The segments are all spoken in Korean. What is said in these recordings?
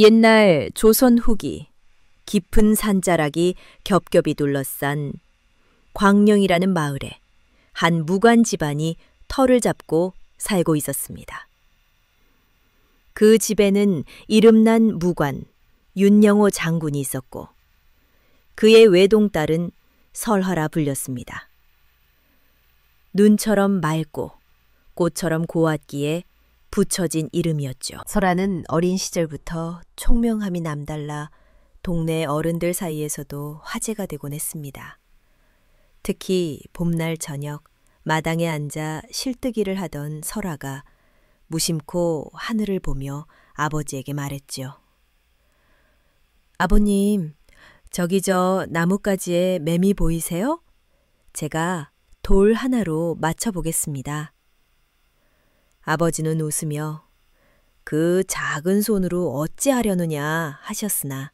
옛날 조선 후기 깊은 산자락이 겹겹이 둘러싼 광령이라는 마을에 한 무관 집안이 터를 잡고 살고 있었습니다. 그 집에는 이름난 무관 윤영호 장군이 있었고 그의 외동딸은 설화라 불렸습니다. 눈처럼 맑고 꽃처럼 고왔기에 붙여진 이름이었죠. 설화는 어린 시절부터 총명함이 남달라 동네 어른들 사이에서도 화제가 되곤 했습니다. 특히 봄날 저녁 마당에 앉아 실뜨기를 하던 설화가 무심코 하늘을 보며 아버지에게 말했죠. 아버님, 저기 저 나뭇가지에 매미 보이세요? 제가 돌 하나로 맞춰보겠습니다. 아버지는 웃으며 그 작은 손으로 어찌하려느냐 하셨으나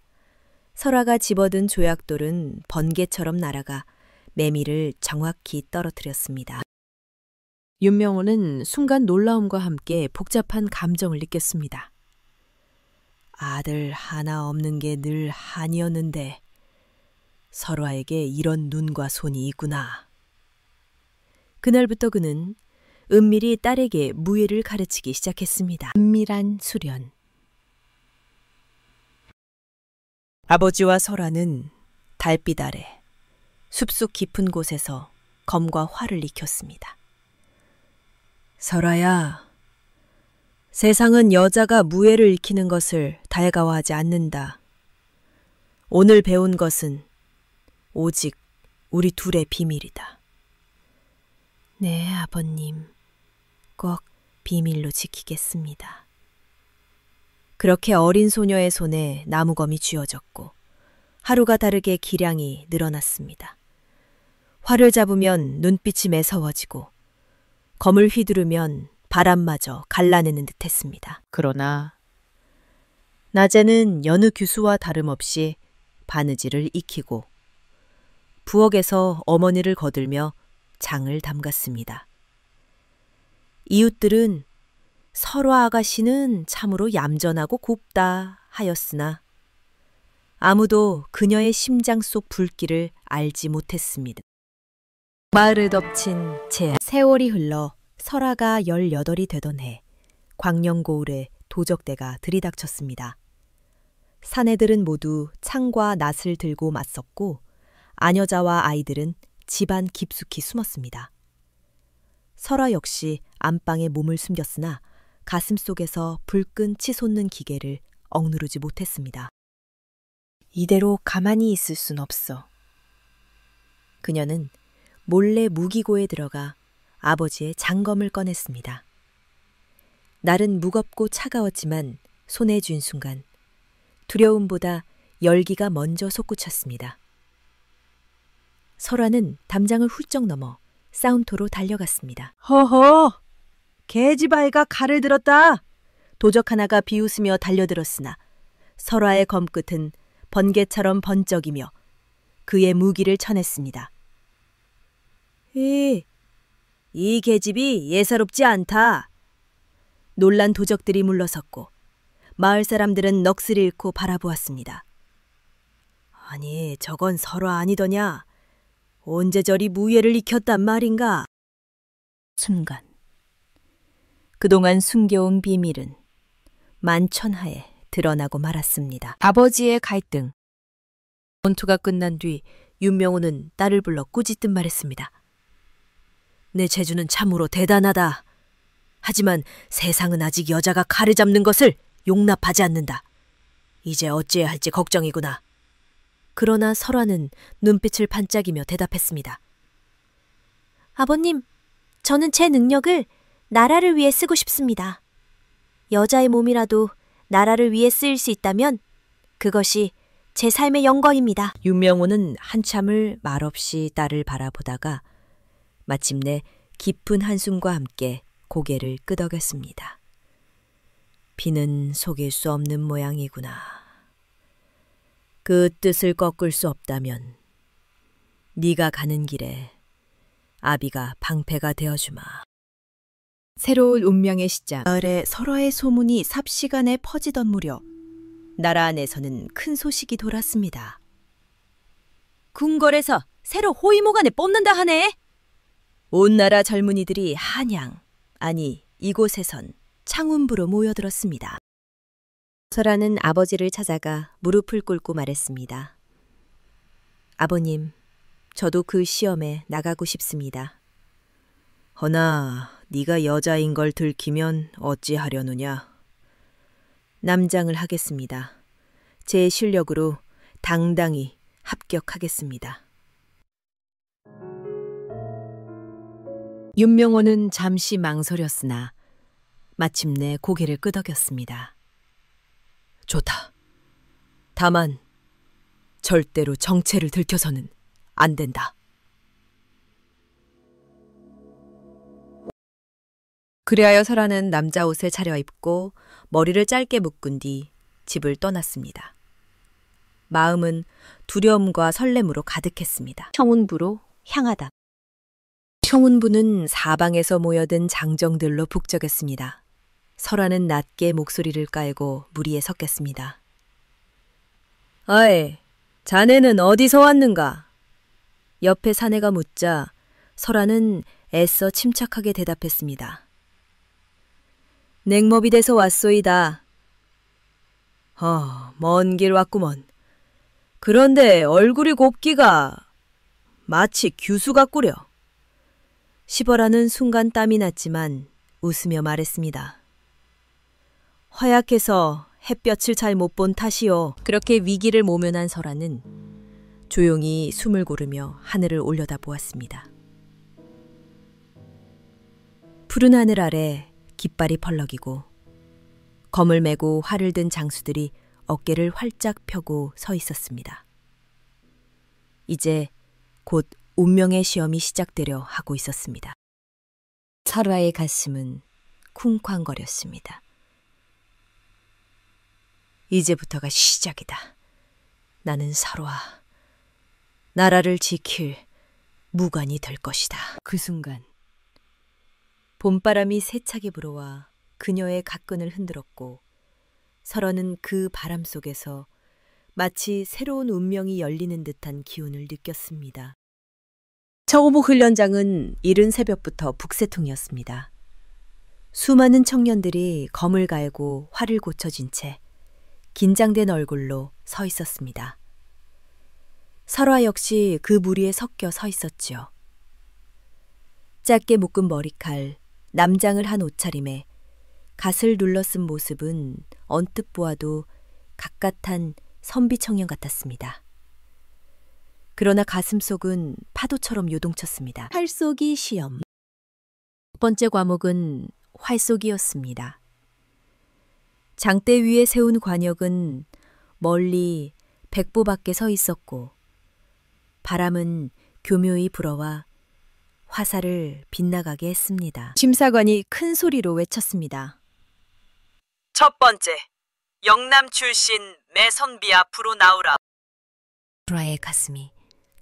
설화가 집어든 조약돌은 번개처럼 날아가 매미를 정확히 떨어뜨렸습니다. 윤명호는 순간 놀라움과 함께 복잡한 감정을 느꼈습니다. 아들 하나 없는 게 늘 한이었는데 설화에게 이런 눈과 손이 있구나. 그날부터 그는 은밀히 딸에게 무예를 가르치기 시작했습니다. 은밀한 수련. 아버지와 설화는 달빛 아래 숲속 깊은 곳에서 검과 활을 익혔습니다. 설화야, 세상은 여자가 무예를 익히는 것을 달가워하지 않는다. 오늘 배운 것은 오직 우리 둘의 비밀이다. 네, 아버님. 꼭 비밀로 지키겠습니다. 그렇게 어린 소녀의 손에 나무검이 쥐어졌고 하루가 다르게 기량이 늘어났습니다. 활을 잡으면 눈빛이 매서워지고 검을 휘두르면 바람마저 갈라내는 듯했습니다. 그러나 낮에는 여느 규수와 다름없이 바느질을 익히고 부엌에서 어머니를 거들며 장을 담갔습니다. 이웃들은 설화 아가씨는 참으로 얌전하고 곱다 하였으나 아무도 그녀의 심장 속 불길을 알지 못했습니다. 마을을 덮친 세월이 흘러 설화가 18이 되던 해 광령고을에 도적대가 들이닥쳤습니다. 사내들은 모두 창과 낫을 들고 맞섰고 아녀자와 아이들은 집안 깊숙이 숨었습니다. 설화 역시 안방에 몸을 숨겼으나 가슴 속에서 불끈 치솟는 기계를 억누르지 못했습니다. 이대로 가만히 있을 순 없어. 그녀는 몰래 무기고에 들어가 아버지의 장검을 꺼냈습니다. 날은 무겁고 차가웠지만 손에 쥔 순간 두려움보다 열기가 먼저 솟구쳤습니다. 설화는 담장을 훌쩍 넘어 싸움터로 달려갔습니다. 허허! 계집아이가 칼을 들었다! 도적 하나가 비웃으며 달려들었으나 설화의 검끝은 번개처럼 번쩍이며 그의 무기를 쳐냈습니다. 이 계집이 예사롭지 않다. 놀란 도적들이 물러섰고 마을 사람들은 넋을 잃고 바라보았습니다. 아니, 저건 설화 아니더냐? 언제 저리 무예를 익혔단 말인가? 순간 그동안 숨겨온 비밀은 만천하에 드러나고 말았습니다. 아버지의 갈등. 전투가 끝난 뒤 윤명호는 딸을 불러 꾸짖듯 말했습니다. 내 재주는 참으로 대단하다. 하지만 세상은 아직 여자가 칼을 잡는 것을 용납하지 않는다. 이제 어찌해야 할지 걱정이구나. 그러나 설화는 눈빛을 반짝이며 대답했습니다. 아버님, 저는 제 능력을 나라를 위해 쓰고 싶습니다. 여자의 몸이라도 나라를 위해 쓰일 수 있다면 그것이 제 삶의 영광입니다. 윤명호는 한참을 말없이 딸을 바라보다가 마침내 깊은 한숨과 함께 고개를 끄덕였습니다. 비는 속일 수 없는 모양이구나. 그 뜻을 꺾을 수 없다면 네가 가는 길에 아비가 방패가 되어주마. 새로운 운명의 시작. 마을에 설화의 소문이 삽시간에 퍼지던 무렵 나라 안에서는 큰 소식이 돌았습니다. 궁궐에서 새로 호위무관을 뽑는다 하네. 온 나라 젊은이들이 한양, 아니 이곳에선 창운부로 모여들었습니다. 설아는 아버지를 찾아가 무릎을 꿇고 말했습니다. 아버님, 저도 그 시험에 나가고 싶습니다. 허나 네가 여자인 걸 들키면 어찌하려느냐. 남장을 하겠습니다. 제 실력으로 당당히 합격하겠습니다. 윤명호는 잠시 망설였으나 마침내 고개를 끄덕였습니다. 좋다. 다만 절대로 정체를 들켜서는 안 된다. 그리하여 설아는 남자 옷을 차려입고 머리를 짧게 묶은 뒤 집을 떠났습니다. 마음은 두려움과 설렘으로 가득했습니다. 청운부로 향하다. 청운부는 사방에서 모여든 장정들로 북적였습니다. 설아는 낮게 목소리를 깔고 무리에 섰겠습니다. 아이, 자네는 어디서 왔는가? 옆에 사내가 묻자 설아는 애써 침착하게 대답했습니다. 냉모비대서 왔소이다. 먼 길 왔구먼. 그런데 얼굴이 곱기가 마치 규수 같구려. 시벌하는 순간 땀이 났지만 웃으며 말했습니다. 허약해서 햇볕을 잘 못 본 탓이요. 그렇게 위기를 모면한 설아는 조용히 숨을 고르며 하늘을 올려다보았습니다. 푸른 하늘 아래 깃발이 펄럭이고 검을 메고 활을 든 장수들이 어깨를 활짝 펴고 서 있었습니다. 이제 곧 운명의 시험이 시작되려 하고 있었습니다. 설아의 가슴은 쿵쾅거렸습니다. 이제부터가 시작이다. 나는 설아, 나라를 지킬 무관이 될 것이다. 그 순간 봄바람이 세차게 불어와 그녀의 가끈을 흔들었고 설아는 그 바람 속에서 마치 새로운 운명이 열리는 듯한 기운을 느꼈습니다. 청운부 훈련장은 이른 새벽부터 북새통이었습니다. 수많은 청년들이 검을 갈고 활을 고쳐진 채 긴장된 얼굴로 서 있었습니다. 설아 역시 그 무리에 섞여 서 있었지요. 짧게 묶은 머리칼, 남장을 한 옷차림에 갓을 눌러 쓴 모습은 언뜻 보아도 각갓한 선비 청년 같았습니다. 그러나 가슴속은 파도처럼 요동쳤습니다. 활쏘기 시험. 첫 번째 과목은 활쏘기였습니다. 장대 위에 세운 관역은 멀리 백보 밖에 서 있었고 바람은 교묘히 불어와 화살을 빗나가게 했습니다. 심사관이 큰 소리로 외쳤습니다. 첫 번째, 영남 출신 매선비 앞으로 나오라. 설아의 가슴이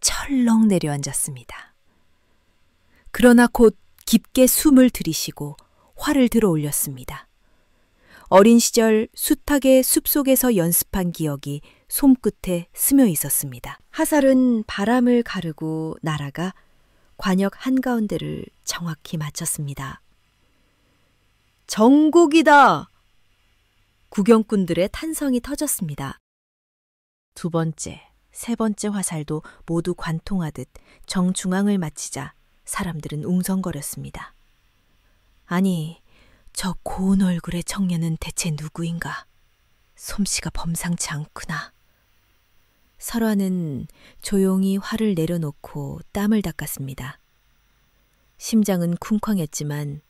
철렁 내려앉았습니다. 그러나 곧 깊게 숨을 들이쉬고 활을 들어 올렸습니다. 어린 시절 숱하게 숲속에서 연습한 기억이 솜끝에 스며 있었습니다. 화살은 바람을 가르고 날아가 관역 한가운데를 정확히 맞췄습니다. 정곡이다! 구경꾼들의 탄성이 터졌습니다. 두 번째, 세 번째 화살도 모두 관통하듯 정중앙을 맞히자 사람들은 웅성거렸습니다. 아니, 저 고운 얼굴의 청년은 대체 누구인가? 솜씨가 범상치 않구나. 설아는 조용히 활을 내려놓고 땀을 닦았습니다. 심장은 쿵쾅했지만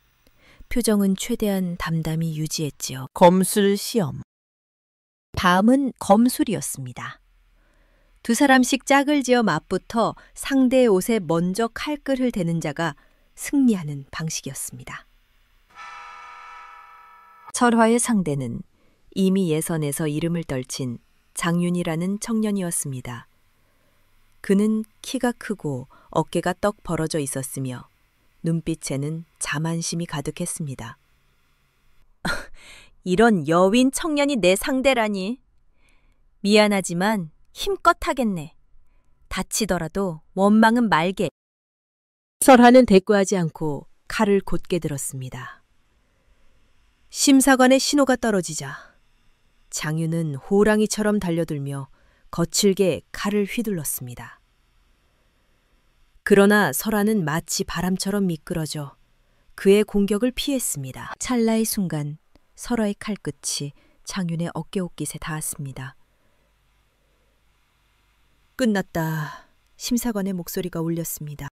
표정은 최대한 담담히 유지했지요. 검술 시험. 다음은 검술이었습니다. 두 사람씩 짝을 지어 맞붙어 상대의 옷에 먼저 칼끝을 대는 자가 승리하는 방식이었습니다. 설화의 상대는 이미 예선에서 이름을 떨친 장윤이라는 청년이었습니다. 그는 키가 크고 어깨가 떡 벌어져 있었으며 눈빛에는 자만심이 가득했습니다. 이런 여윈 청년이 내 상대라니. 미안하지만 힘껏 하겠네. 다치더라도 원망은 말게. 설하는 대꾸하지 않고 칼을 곧게 들었습니다. 심사관의 신호가 떨어지자 장유는 호랑이처럼 달려들며 거칠게 칼을 휘둘렀습니다. 그러나 설하는 마치 바람처럼 미끄러져 그의 공격을 피했습니다. 찰나의 순간 설하의 칼끝이 장윤의 어깨옷깃에 닿았습니다. 끝났다. 심사관의 목소리가 울렸습니다.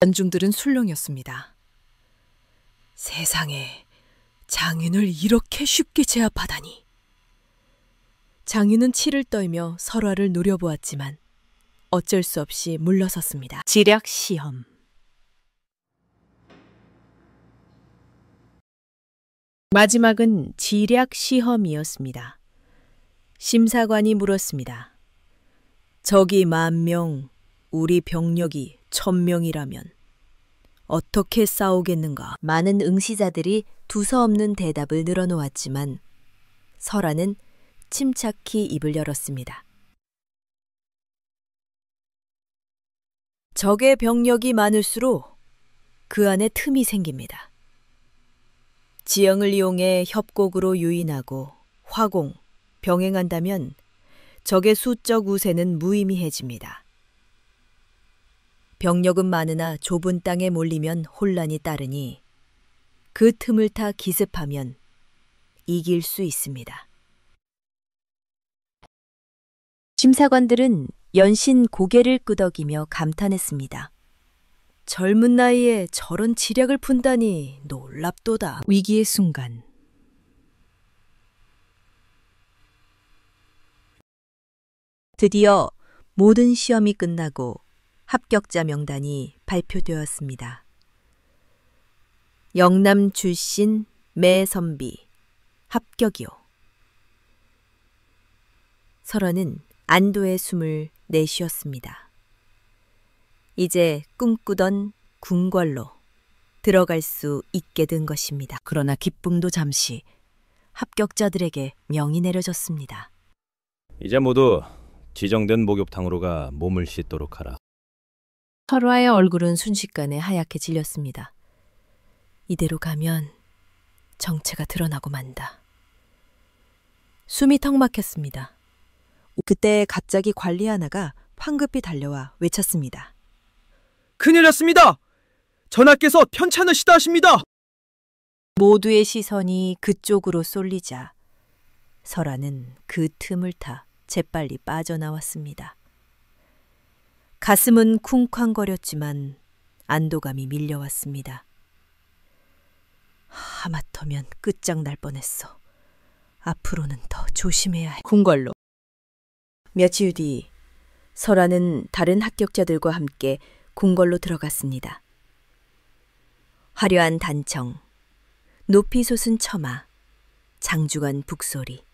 관중들은 술렁였습니다. 세상에 장윤을 이렇게 쉽게 제압하다니. 장윤은 치를 떨며 설화를 노려보았지만 어쩔 수 없이 물러섰습니다. 지략 시험. 마지막은 지략 시험이었습니다. 심사관이 물었습니다. 적이 10,000명, 우리 병력이 1,000명이라면 어떻게 싸우겠는가? 많은 응시자들이 두서없는 대답을 늘어놓았지만 설하는 침착히 입을 열었습니다. 적의 병력이 많을수록 그 안에 틈이 생깁니다. 지형을 이용해 협곡으로 유인하고 화공, 병행한다면 적의 수적 우세는 무의미해집니다. 병력은 많으나 좁은 땅에 몰리면 혼란이 따르니 그 틈을 타 기습하면 이길 수 있습니다. 심사관들은 연신 고개를 끄덕이며 감탄했습니다. 젊은 나이에 저런 지략을 푼다니 놀랍도다. 위기의 순간. 드디어 모든 시험이 끝나고 합격자 명단이 발표되었습니다. 영남 출신 매선비 합격이요. 설하는 안도의 숨을 내쉬었습니다. 이제 꿈꾸던 궁궐로 들어갈 수 있게 된 것입니다. 그러나 기쁨도 잠시 합격자들에게 명이 내려졌습니다. 이제 모두 지정된 목욕탕으로 가 몸을 씻도록 하라. 설화의 얼굴은 순식간에 하얗게 질렸습니다. 이대로 가면 정체가 드러나고 만다. 숨이 턱 막혔습니다. 그때 갑자기 관리 하나가 황급히 달려와 외쳤습니다. 큰일 났습니다. 전하께서 편찮으시다 하십니다. 모두의 시선이 그쪽으로 쏠리자 설하는 그 틈을 타 재빨리 빠져나왔습니다. 가슴은 쿵쾅거렸지만 안도감이 밀려왔습니다. 하마터면 끝장날 뻔했어. 앞으로는 더 조심해야 해. 궁궐로. 며칠 뒤 설하는 다른 합격자들과 함께 궁궐로 들어갔습니다. 화려한 단청, 높이 솟은 처마, 장중한 북소리.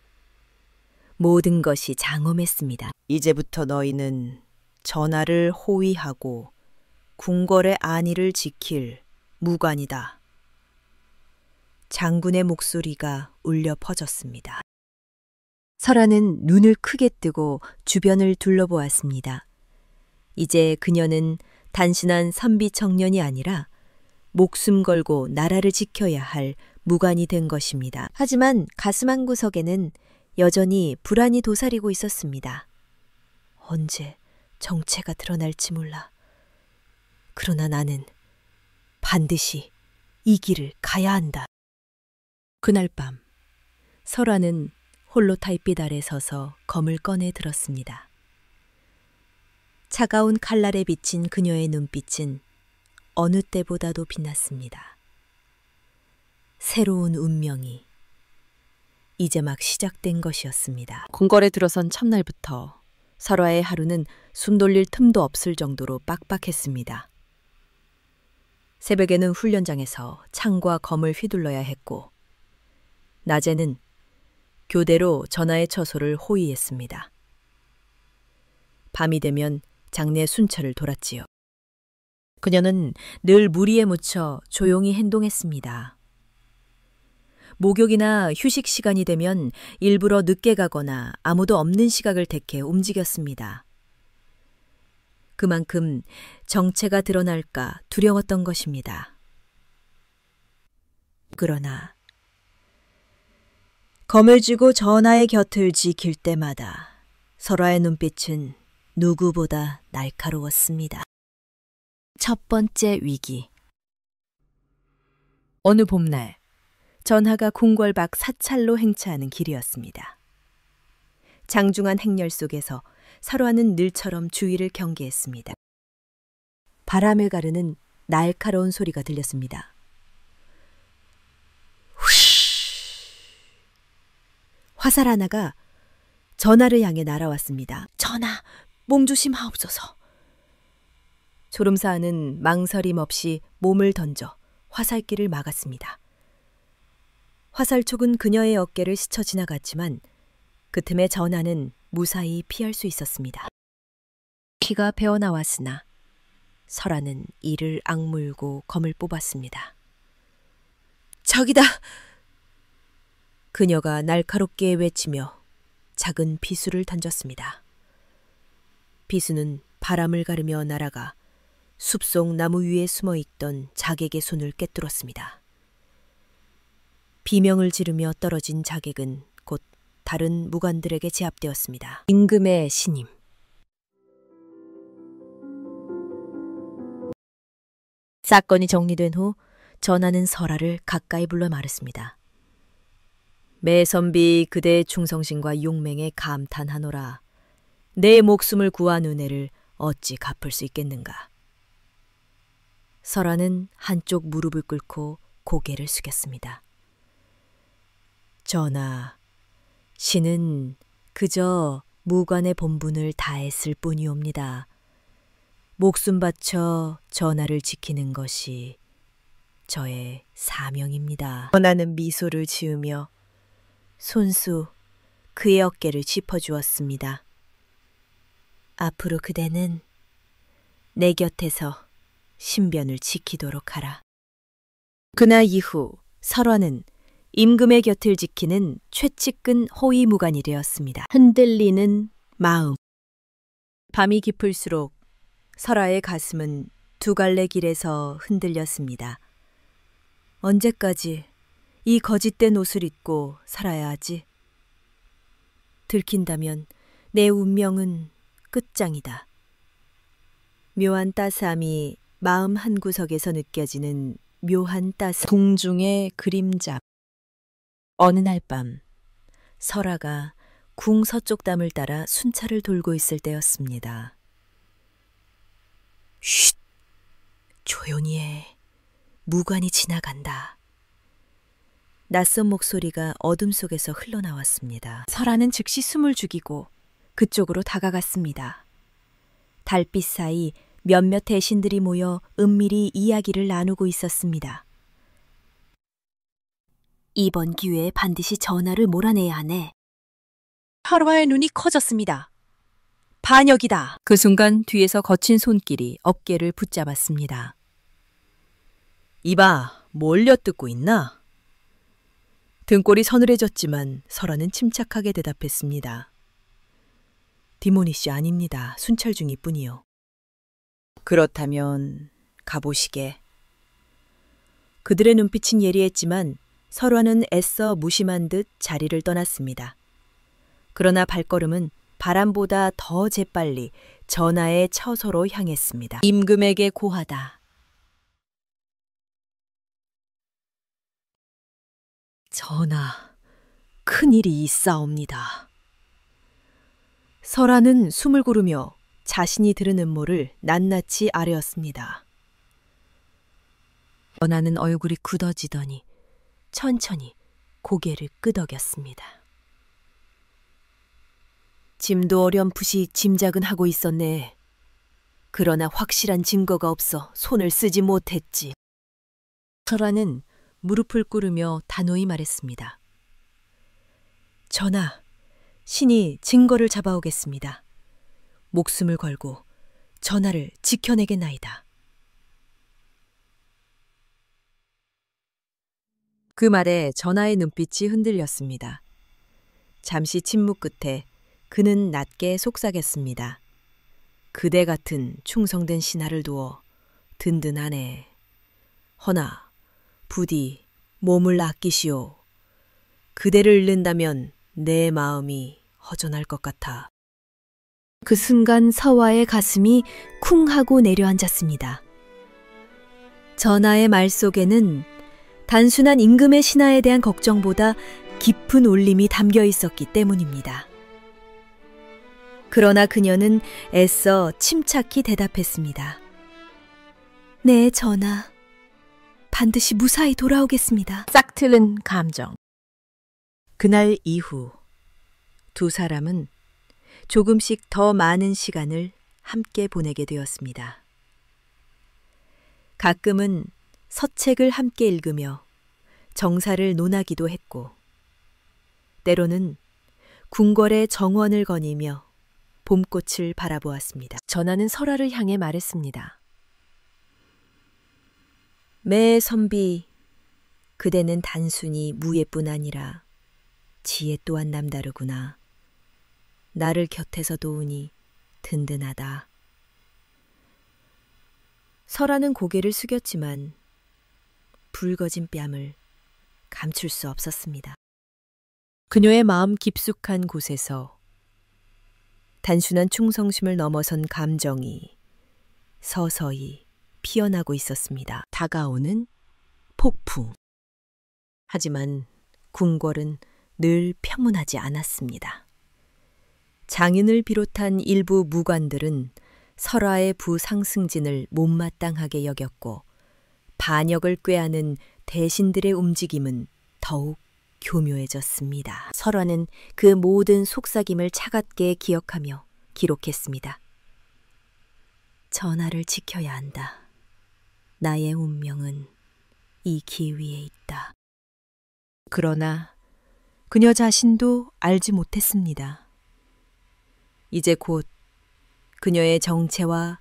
모든 것이 장엄했습니다. 이제부터 너희는 전하를 호위하고 궁궐의 안위를 지킬 무관이다. 장군의 목소리가 울려 퍼졌습니다. 설하는 눈을 크게 뜨고 주변을 둘러보았습니다. 이제 그녀는 단순한 선비 청년이 아니라 목숨 걸고 나라를 지켜야 할 무관이 된 것입니다. 하지만 가슴 한구석에는 여전히 불안이 도사리고 있었습니다. 언제 정체가 드러날지 몰라. 그러나 나는 반드시 이 길을 가야 한다. 그날 밤 설하는 홀로 달빛 아래 서서 검을 꺼내 들었습니다. 차가운 칼날에 비친 그녀의 눈빛은 어느 때보다도 빛났습니다. 새로운 운명이 이제 막 시작된 것이었습니다. 궁궐에 들어선 첫날부터 설화의 하루는 숨 돌릴 틈도 없을 정도로 빡빡했습니다. 새벽에는 훈련장에서 창과 검을 휘둘러야 했고 낮에는 교대로 전하의 처소를 호위했습니다. 밤이 되면 장내 순찰을 돌았지요. 그녀는 늘 무리에 묻혀 조용히 행동했습니다. 목욕이나 휴식 시간이 되면 일부러 늦게 가거나 아무도 없는 시각을 택해 움직였습니다. 그만큼 정체가 드러날까 두려웠던 것입니다. 그러나 검을 쥐고 전하의 곁을 지킬 때마다 설화의 눈빛은 누구보다 날카로웠습니다. 첫 번째 위기. 어느 봄날, 전하가 궁궐 밖 사찰로 행차하는 길이었습니다. 장중한 행렬 속에서 설화는 늘처럼 주위를 경계했습니다. 바람을 가르는 날카로운 소리가 들렸습니다. 화살 하나가 전하를 향해 날아왔습니다. 전하, 몸조심하옵소서. 조름사는 망설임 없이 몸을 던져 화살길을 막았습니다. 화살촉은 그녀의 어깨를 스쳐 지나갔지만 그 틈에 전하는 무사히 피할 수 있었습니다. 피가 배어나왔으나 설화는 이를 악물고 검을 뽑았습니다. 저기다! 그녀가 날카롭게 외치며 작은 비수를 던졌습니다. 비수는 바람을 가르며 날아가 숲속 나무 위에 숨어있던 자객의 손을 꿰뚫었습니다. 비명을 지르며 떨어진 자객은 곧 다른 무관들에게 제압되었습니다. 임금의 신임. 사건이 정리된 후 전하는 설화를 가까이 불러 말했습니다. 매선비 그대의 충성심과 용맹에 감탄하노라. 내 목숨을 구한 은혜를 어찌 갚을 수 있겠는가. 설화는 한쪽 무릎을 꿇고 고개를 숙였습니다. 전하, 신은 그저 무관의 본분을 다했을 뿐이옵니다. 목숨 바쳐 전하를 지키는 것이 저의 사명입니다. 전하는 미소를 지으며 손수 그의 어깨를 짚어주었습니다. 앞으로 그대는 내 곁에서 신변을 지키도록 하라. 그날 이후 설화는 임금의 곁을 지키는 최측근 호위무관이 되었습니다. 흔들리는 마음. 밤이 깊을수록 설화의 가슴은 두 갈래 길에서 흔들렸습니다. 언제까지 이 거짓된 옷을 입고 살아야 하지? 들킨다면 내 운명은 끝장이다. 묘한 따스함이 마음 한구석에서 느껴지는 묘한 따스. 궁중의 그림자. 어느 날 밤 설화가 궁 서쪽 담을 따라 순찰을 돌고 있을 때였습니다. 쉿! 조용히 해. 무관이 지나간다. 낯선 목소리가 어둠 속에서 흘러나왔습니다. 설화는 즉시 숨을 죽이고 그쪽으로 다가갔습니다. 달빛 사이 몇몇 대신들이 모여 은밀히 이야기를 나누고 있었습니다. 이번 기회에 반드시 전하를 몰아내야 하네. 설화의 눈이 커졌습니다. 반역이다. 그 순간 뒤에서 거친 손길이 어깨를 붙잡았습니다. 이봐, 뭘 엿듣고 있나? 등골이 서늘해졌지만 설화는 침착하게 대답했습니다. 디모니 씨 아닙니다. 순찰 중일 뿐이요. 그렇다면 가보시게. 그들의 눈빛은 예리했지만 설화는 애써 무심한 듯 자리를 떠났습니다. 그러나 발걸음은 바람보다 더 재빨리 전하의 처소로 향했습니다. 임금에게 고하다. 전하, 큰일이 있사옵니다. 설화는 숨을 고르며 자신이 들은 음모를 낱낱이 아뢰었습니다. 전하는 얼굴이 굳어지더니 천천히 고개를 끄덕였습니다. 짐도 어렴풋이 짐작은 하고 있었네. 그러나 확실한 증거가 없어 손을 쓰지 못했지. 설화는 무릎을 꿇으며 단호히 말했습니다. 전하, 신이 증거를 잡아오겠습니다. 목숨을 걸고 전하를 지켜내겠나이다. 그 말에 전하의 눈빛이 흔들렸습니다. 잠시 침묵 끝에 그는 낮게 속삭였습니다. 그대 같은 충성된 신하를 두어 든든하네. 허나 부디 몸을 아끼시오. 그대를 잃는다면 내 마음이 허전할 것 같아. 그 순간 서화의 가슴이 쿵 하고 내려앉았습니다. 전하의 말 속에는 단순한 임금의 신하에 대한 걱정보다 깊은 울림이 담겨 있었기 때문입니다. 그러나 그녀는 애써 침착히 대답했습니다. 네, 전하. 반드시 무사히 돌아오겠습니다. 싹틀은 감정. 그날 이후 두 사람은 조금씩 더 많은 시간을 함께 보내게 되었습니다. 가끔은 서책을 함께 읽으며 정사를 논하기도 했고, 때로는 궁궐의 정원을 거니며 봄꽃을 바라보았습니다. 전하는 설화를 향해 말했습니다. 매 선비, 그대는 단순히 무예뿐 아니라 지혜 또한 남다르구나. 나를 곁에서 도우니 든든하다. 설아는 고개를 숙였지만 붉어진 뺨을 감출 수 없었습니다. 그녀의 마음 깊숙한 곳에서 단순한 충성심을 넘어선 감정이 서서히 피어나고 있었습니다. 다가오는 폭풍. 하지만 궁궐은 늘 평온하지 않았습니다. 장윤을 비롯한 일부 무관들은 설화의 부상승진을 못마땅하게 여겼고, 반역을 꾀하는 대신들의 움직임은 더욱 교묘해졌습니다. 설화는 그 모든 속삭임을 차갑게 기억하며 기록했습니다. 전하를 지켜야 한다. 나의 운명은 이 길 위에 있다. 그러나 그녀 자신도 알지 못했습니다. 이제 곧 그녀의 정체와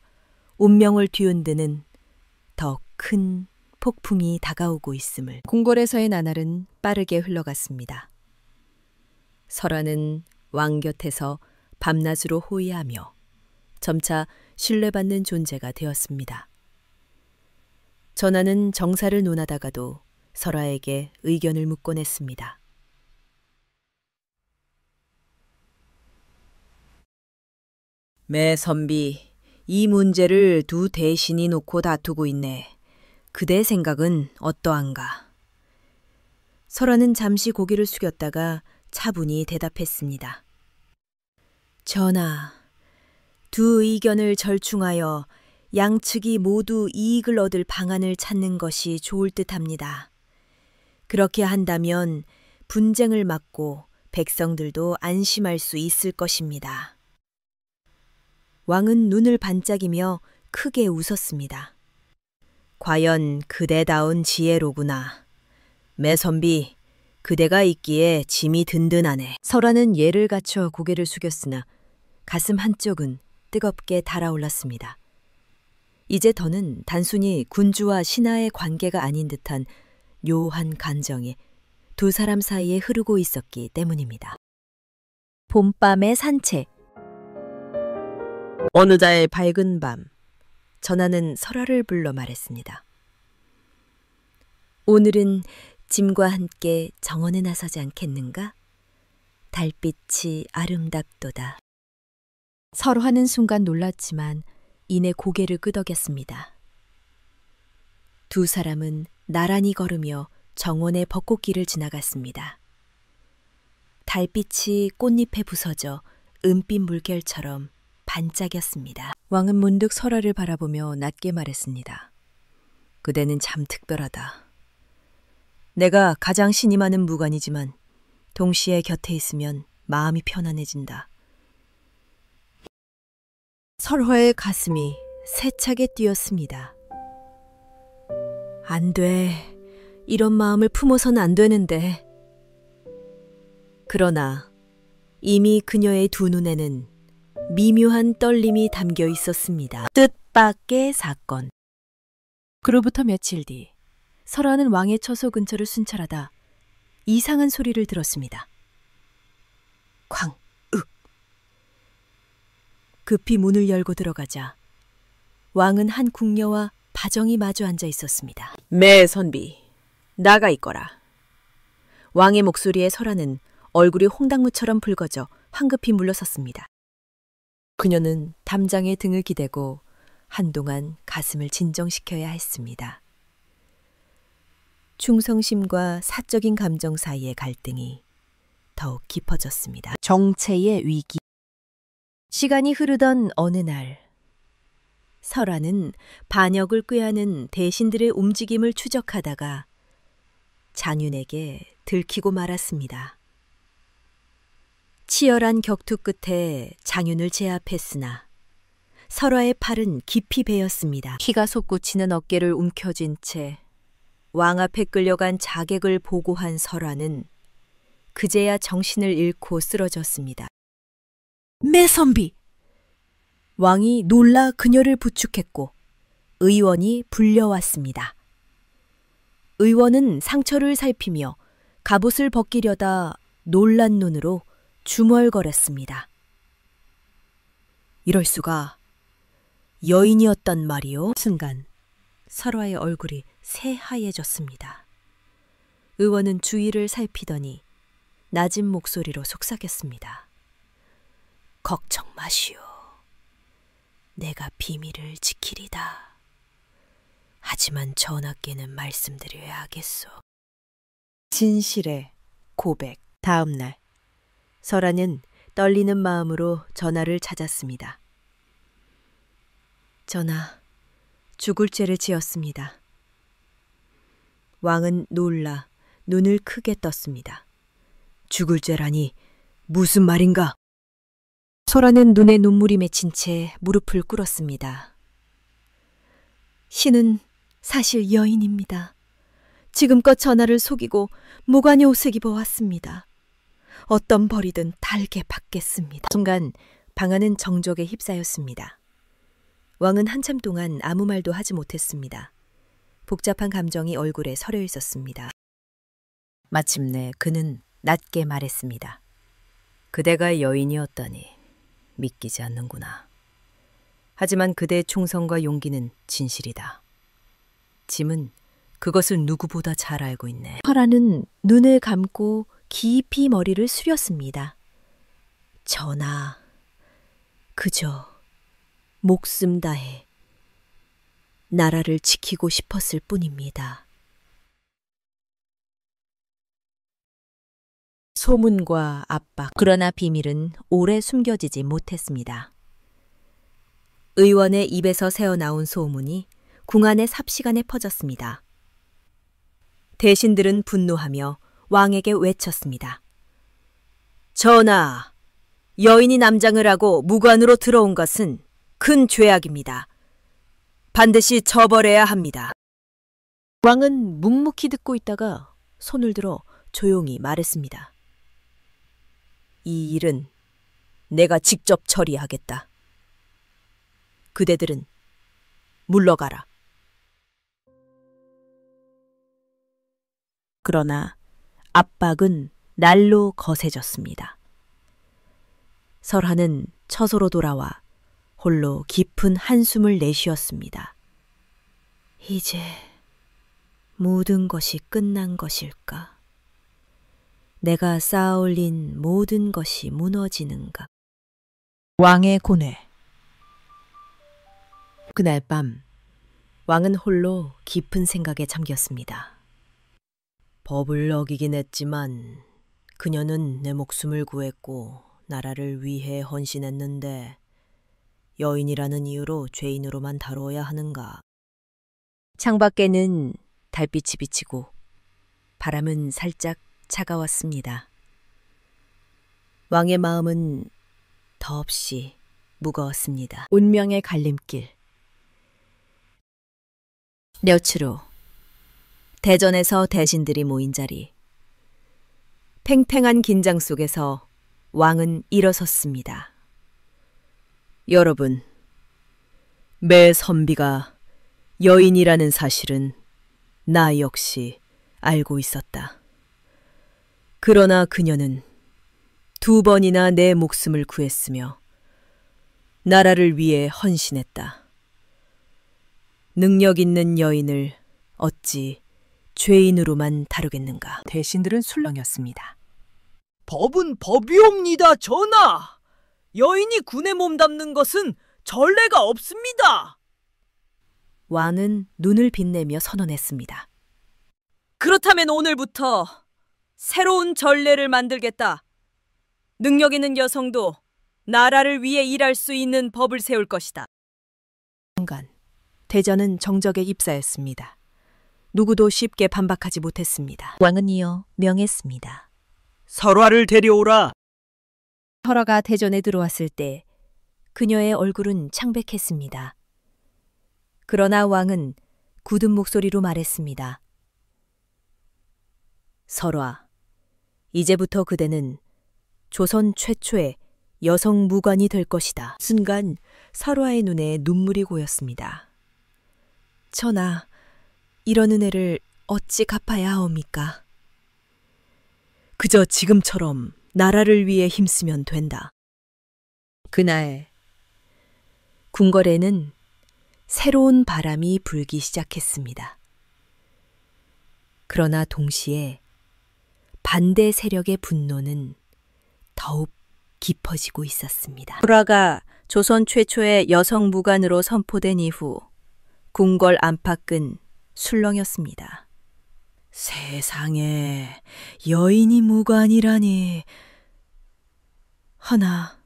운명을 뒤흔드는 더 큰 폭풍이 다가오고 있음을. 궁궐에서의 나날은 빠르게 흘러갔습니다. 설화는 왕 곁에서 밤낮으로 호위하며 점차 신뢰받는 존재가 되었습니다. 전하는 정사를 논하다가도 설화에게 의견을 묻곤 했습니다. 매선비, 이 문제를 두 대신이 놓고 다투고 있네. 그대 생각은 어떠한가? 설화는 잠시 고개를 숙였다가 차분히 대답했습니다. 전하, 두 의견을 절충하여 양측이 모두 이익을 얻을 방안을 찾는 것이 좋을 듯합니다. 그렇게 한다면 분쟁을 막고 백성들도 안심할 수 있을 것입니다. 왕은 눈을 반짝이며 크게 웃었습니다. 과연 그대다운 지혜로구나. 매선비, 그대가 있기에 짐이 든든하네. 설화는 예를 갖춰 고개를 숙였으나 가슴 한쪽은 뜨겁게 달아올랐습니다. 이제 더는 단순히 군주와 신하의 관계가 아닌 듯한 묘한 감정이 두 사람 사이에 흐르고 있었기 때문입니다. 봄밤의 산책. 어느 날 밝은 밤, 전하는 설화를 불러 말했습니다. 오늘은 짐과 함께 정원에 나서지 않겠는가? 달빛이 아름답도다. 설화는 순간 놀랐지만 이내 고개를 끄덕였습니다. 두 사람은 나란히 걸으며 정원의 벚꽃길을 지나갔습니다. 달빛이 꽃잎에 부서져 은빛 물결처럼 반짝였습니다. 왕은 문득 설화를 바라보며 낮게 말했습니다. 그대는 참 특별하다. 내가 가장 신임하는 무관이지만 동시에 곁에 있으면 마음이 편안해진다. 설화의 가슴이 세차게 뛰었습니다. 안 돼. 이런 마음을 품어서는 안 되는데. 그러나 이미 그녀의 두 눈에는 미묘한 떨림이 담겨 있었습니다. 뜻밖의 사건. 그로부터 며칠 뒤 설하는 왕의 처소 근처를 순찰하다 이상한 소리를 들었습니다. 쾅! 윽! 급히 문을 열고 들어가자 왕은 한 궁녀와 바정이 마주 앉아 있었습니다. 매선비, 나가 있거라. 왕의 목소리에 설하는 얼굴이 홍당무처럼 붉어져 황급히 물러섰습니다. 그녀는 담장에 등을 기대고 한동안 가슴을 진정시켜야 했습니다. 충성심과 사적인 감정 사이의 갈등이 더욱 깊어졌습니다. 정체의 위기. 시간이 흐르던 어느 날, 설하는 반역을 꾀하는 대신들의 움직임을 추적하다가 장윤에게 들키고 말았습니다. 치열한 격투 끝에 장윤을 제압했으나 설하의 팔은 깊이 베었습니다. 피가 솟구치는 어깨를 움켜쥔 채 왕 앞에 끌려간 자객을 보고한 설하는 그제야 정신을 잃고 쓰러졌습니다. 매선비! 왕이 놀라 그녀를 부축했고 의원이 불려왔습니다. 의원은 상처를 살피며 갑옷을 벗기려다 놀란 눈으로 중얼거렸습니다. 이럴 수가, 여인이었단 말이오? 순간 설하의 얼굴이 새하얘졌습니다. 의원은 주위를 살피더니 낮은 목소리로 속삭였습니다. 걱정 마시오. 내가 비밀을 지키리다. 하지만 전하께는 말씀드려야 하겠소. 진실의 고백. 다음 날 설하는 떨리는 마음으로 전하를 찾았습니다. 전하, 죽을 죄를 지었습니다. 왕은 놀라 눈을 크게 떴습니다. 죽을 죄라니 무슨 말인가? 설하는 눈에 눈물이 맺힌 채 무릎을 꿇었습니다. 신은 사실 여인입니다. 지금껏 전하를 속이고 무관의 옷을 입어왔습니다. 어떤 벌이든 달게 받겠습니다. 순간 방안은 정적에 휩싸였습니다. 왕은 한참 동안 아무 말도 하지 못했습니다. 복잡한 감정이 얼굴에 서려 있었습니다. 마침내 그는 낮게 말했습니다. 그대가 여인이었다니 믿기지 않는구나. 하지만 그대의 충성과 용기는 진실이다. 짐은 그것을 누구보다 잘 알고 있네. 설하는 눈을 감고 깊이 머리를 숙였습니다. 전하, 그저 목숨 다해 나라를 지키고 싶었을 뿐입니다. 소문과 압박, 그러나 비밀은 오래 숨겨지지 못했습니다. 의원의 입에서 새어나온 소문이 궁 안의 삽시간에 퍼졌습니다. 대신들은 분노하며 왕에게 외쳤습니다. 전하, 여인이 남장을 하고 무관으로 들어온 것은 큰 죄악입니다. 반드시 처벌해야 합니다. 왕은 묵묵히 듣고 있다가 손을 들어 조용히 말했습니다. 이 일은 내가 직접 처리하겠다. 그대들은 물러가라. 그러나 압박은 날로 거세졌습니다. 설하는 처소로 돌아와 홀로 깊은 한숨을 내쉬었습니다. 이제 모든 것이 끝난 것일까? 내가 쌓아올린 모든 것이 무너지는가? 왕의 고뇌. 그날 밤 왕은 홀로 깊은 생각에 잠겼습니다. 법을 어기긴 했지만 그녀는 내 목숨을 구했고 나라를 위해 헌신했는데 여인이라는 이유로 죄인으로만 다루어야 하는가? 창밖에는 달빛이 비치고 바람은 살짝 차가웠습니다. 왕의 마음은 더없이 무거웠습니다. 운명의 갈림길. 며칠 후 대전에서 대신들이 모인 자리. 팽팽한 긴장 속에서 왕은 일어섰습니다. 여러분, 매 선비가 여인이라는 사실은 나 역시 알고 있었다. 그러나 그녀는 2번이나 내 목숨을 구했으며 나라를 위해 헌신했다. 능력 있는 여인을 어찌 죄인으로만 다루겠는가. 대신들은 술렁였습니다. 법은 법이옵니다, 전하. 여인이 군에 몸담는 것은 전례가 없습니다. 왕은 눈을 빛내며 선언했습니다. 그렇다면 오늘부터 새로운 전례를 만들겠다. 능력 있는 여성도 나라를 위해 일할 수 있는 법을 세울 것이다. 순간 대전은 정적에 입사했습니다. 누구도 쉽게 반박하지 못했습니다. 왕은 이어 명했습니다. 설화를 데려오라. 설화가 대전에 들어왔을 때 그녀의 얼굴은 창백했습니다. 그러나 왕은 굳은 목소리로 말했습니다. 설화, 이제부터 그대는 조선 최초의 여성 무관이 될 것이다. 순간 설화의 눈에 눈물이 고였습니다. 전하, 이런 은혜를 어찌 갚아야 하옵니까? 그저 지금처럼 나라를 위해 힘쓰면 된다. 그날 궁궐에는 새로운 바람이 불기 시작했습니다. 그러나 동시에 반대 세력의 분노는 더욱 깊어지고 있었습니다. 설화가 조선 최초의 여성 무관으로 선포된 이후 궁궐 안팎은 술렁였습니다. 세상에 여인이 무관이라니. 허나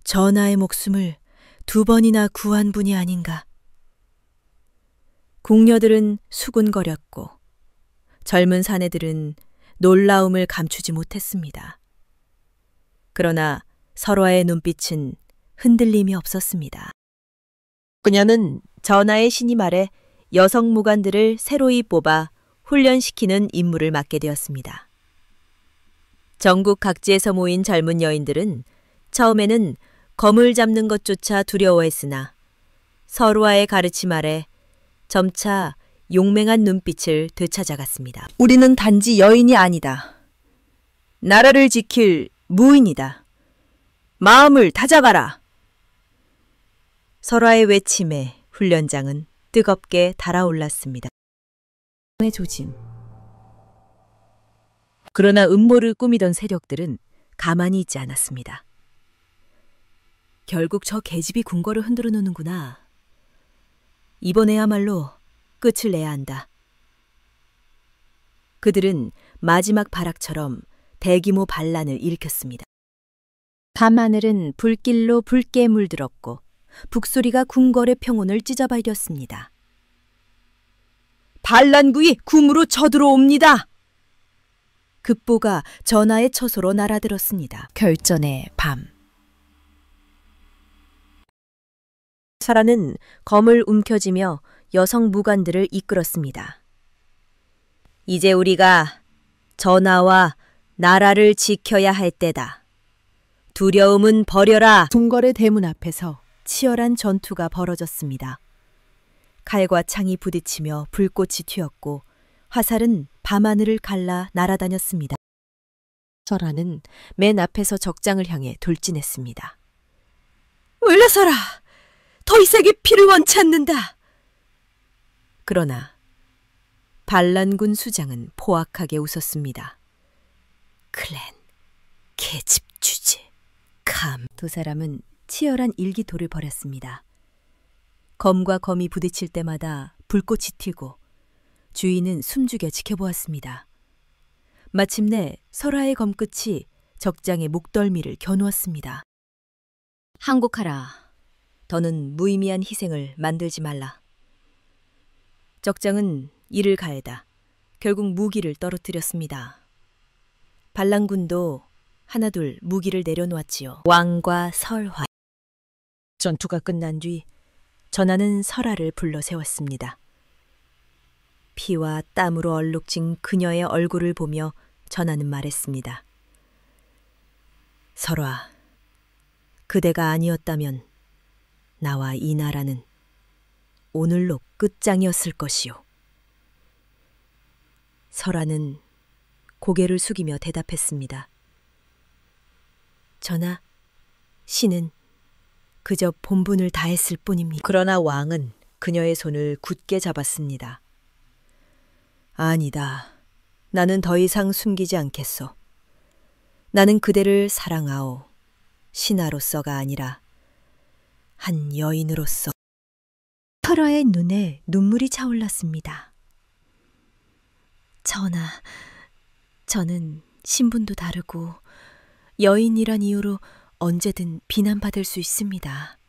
전하의 목숨을 2번이나 구한 분이 아닌가. 궁녀들은 수군거렸고 젊은 사내들은 놀라움을 감추지 못했습니다. 그러나 설화의 눈빛은 흔들림이 없었습니다. 그녀는 전하의 신임 아래 여성 무관들을 새로이 뽑아 훈련시키는 임무를 맡게 되었습니다. 전국 각지에서 모인 젊은 여인들은 처음에는 검을 잡는 것조차 두려워했으나 설화의 가르침 아래 점차 용맹한 눈빛을 되찾아갔습니다. 우리는 단지 여인이 아니다. 나라를 지킬 무인이다. 마음을 다잡아라. 설화의 외침에 훈련장은 뜨겁게 달아올랐습니다. 조짐. 그러나 음모를 꾸미던 세력들은 가만히 있지 않았습니다. 결국 저 계집이 궁궐을 흔들어 놓는구나. 이번에야말로 끝을 내야 한다. 그들은 마지막 발악처럼 대규모 반란을 일으켰습니다. 밤하늘은 불길로 붉게 물들었고 북소리가 궁궐의 평온을 찢어발겼습니다. 반란구이 궁으로 쳐들어옵니다. 급보가 전하의 처소로 날아들었습니다. 결전의 밤. 설화는 검을 움켜쥐며 여성 무관들을 이끌었습니다. 이제 우리가 전하와 나라를 지켜야 할 때다. 두려움은 버려라. 궁궐의 대문 앞에서 치열한 전투가 벌어졌습니다. 칼과 창이 부딪히며 불꽃이 튀었고 화살은 밤하늘을 갈라 날아다녔습니다. 설화는 맨 앞에서 적장을 향해 돌진했습니다. 물러서라! 더 이상의 피를 원치 않는다! 그러나 반란군 수장은 포악하게 웃었습니다. 클랜, 계집 주제, 감. 2 사람은 치열한 일기토를 벌였습니다. 검과 검이 부딪힐 때마다 불꽃이 튀고 주인은 숨죽여 지켜보았습니다. 마침내 설화의 검끝이 적장의 목덜미를 겨누었습니다. 항복하라. 더는 무의미한 희생을 만들지 말라. 적장은 이를 가해다 결국 무기를 떨어뜨렸습니다. 반란군도 하나둘 무기를 내려놓았지요. 왕과 설화. 전투가 끝난 뒤 전하는 설화를 불러 세웠습니다. 피와 땀으로 얼룩진 그녀의 얼굴을 보며 전하는 말했습니다. 설화, 그대가 아니었다면 나와 이 나라는 오늘로 끝장이었을 것이요. 설아는 고개를 숙이며 대답했습니다. 전하, 신은 그저 본분을 다했을 뿐입니다. 그러나 왕은 그녀의 손을 굳게 잡았습니다. 아니다. 나는 더 이상 숨기지 않겠소. 나는 그대를 사랑하오. 신하로서가 아니라 한 여인으로서. 설아의 눈에 눈물이 차올랐습니다. 전하, 저는 신분도 다르고 여인이란 이유로 언제든 비난받을 수 있습니다.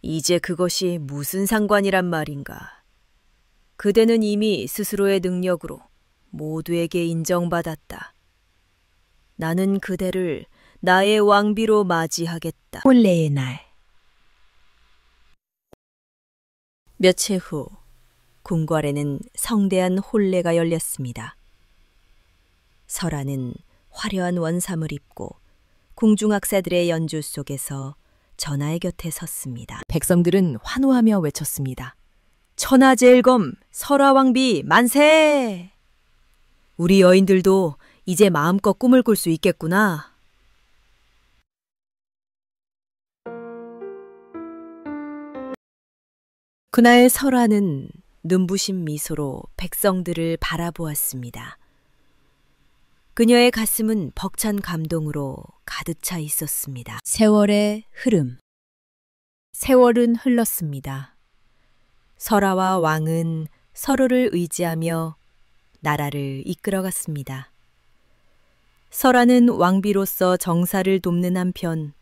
이제 그것이 무슨 상관이란 말인가. 그대는 이미 스스로의 능력으로 모두에게 인정받았다. 나는 그대를 나의 왕비로 맞이하겠다. 혼례의 날, 며칠 후 궁궐에는 성대한 혼례가 열렸습니다. 설아는 화려한 원삼을 입고 궁중악사들의 연주 속에서 전하의 곁에 섰습니다. 백성들은 환호하며 외쳤습니다. 천하제일검 설아왕비 만세! 우리 여인들도 이제 마음껏 꿈을 꿀 수 있겠구나. 그날 설아는 눈부신 미소로 백성들을 바라보았습니다. 그녀의 가슴은 벅찬 감동으로 가득 차 있었습니다. 세월의 흐름. 세월은 흘렀습니다. 설아와 왕은 서로를 의지하며 나라를 이끌어갔습니다. 설아는 왕비로서 정사를 돕는 한편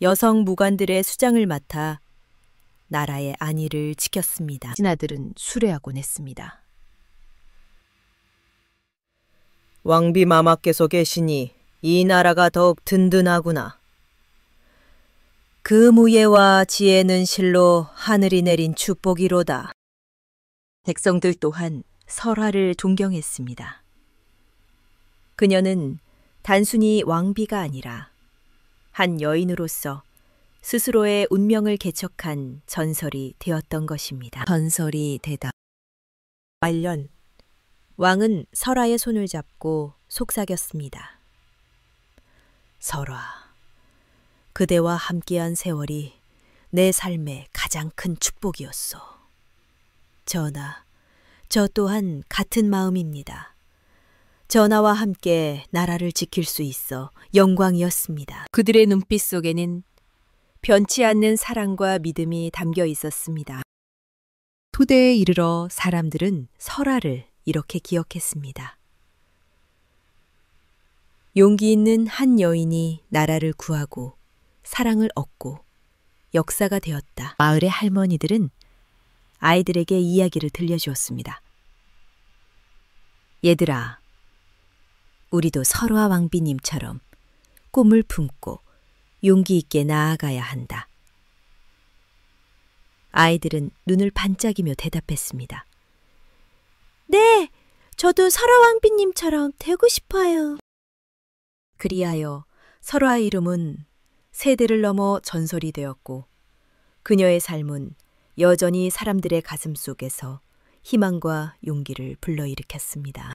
여성 무관들의 수장을 맡아 나라의 안위를 지켰습니다. 신하들은 수레하곤 했습니다. 왕비 마마께서 계시니 이 나라가 더욱 든든하구나. 그 무예와 지혜는 실로 하늘이 내린 축복이로다. 백성들 또한 설아를 존경했습니다. 그녀는 단순히 왕비가 아니라 한 여인으로서 스스로의 운명을 개척한 전설이 되었던 것입니다. 전설이 되다. 말년, 왕은 설아의 손을 잡고 속삭였습니다. 설아, 그대와 함께한 세월이 내 삶의 가장 큰 축복이었소. 전하, 저 또한 같은 마음입니다. 전하와 함께 나라를 지킬 수 있어 영광이었습니다. 그들의 눈빛 속에는 변치 않는 사랑과 믿음이 담겨 있었습니다. 토대에 이르러 사람들은 설아를 이렇게 기억했습니다. 용기 있는 한 여인이 나라를 구하고 사랑을 얻고 역사가 되었다. 마을의 할머니들은 아이들에게 이야기를 들려주었습니다. 얘들아, 우리도 설아 왕비님처럼 꿈을 품고 용기 있게 나아가야 한다. 아이들은 눈을 반짝이며 대답했습니다. 네, 저도 설아 왕비님처럼 되고 싶어요. 그리하여 설아의 이름은 세대를 넘어 전설이 되었고 그녀의 삶은 여전히 사람들의 가슴 속에서 희망과 용기를 불러일으켰습니다.